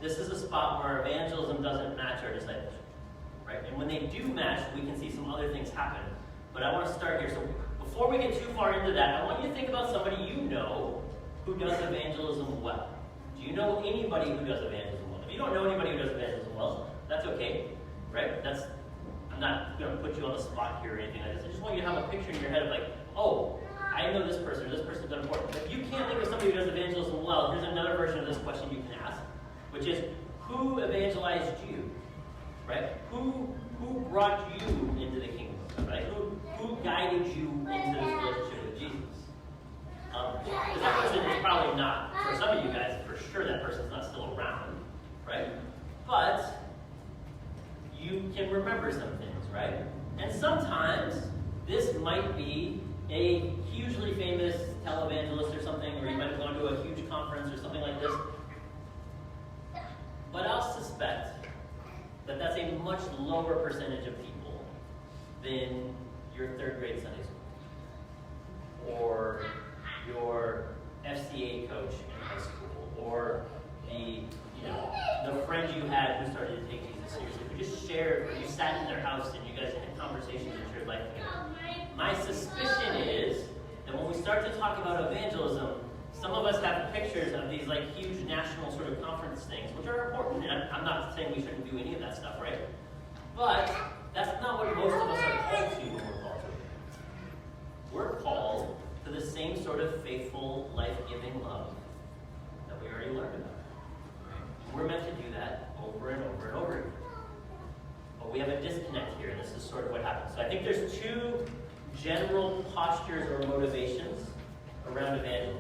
this is a spot where evangelism doesn't match our discipleship, right? And when they do match, we can see some other things happen. But I want to start here. So before we get too far into that, I want you to think about somebody you know who does evangelism well. Do you know anybody who does evangelism well? If you don't know anybody who does evangelism well, that's okay, right? I'm not going to put you on the spot here or anything like this. I just want you to have a picture in your head of like, oh, I know this person, or this person's done important. But if you can't think of somebody who does evangelism well, here's another version of this question you can ask, which is, who evangelized you, right? Who brought you into the kingdom, right? Who guided you into this relationship with Jesus? Because that person is probably not, for some of you guys, for sure that person's not still around, right? But you can remember some things, right? And sometimes this might be a hugely famous televangelist or something, or you might have gone to a huge conference or something like this. But I'll suspect that that's a much lower percentage of people than your third grade Sunday school, or your FCA coach in high school, or the friend you had who started to take Jesus seriously, who just shared, or you sat in their house and you guys had conversations and shared life together. My suspicion is that when we start to talk about evangelism, some of us have pictures of these like huge national sort of conference things, which are important, and I'm not saying we shouldn't do any of that stuff, right? But that's not what most of us are called to when we're called to it. We're called to the same sort of faithful, life-giving love that we already learned about. We're meant to do that over and over and over again. But we have a disconnect here, and this is sort of what happens. So I think there's two general postures or motivations around evangelism.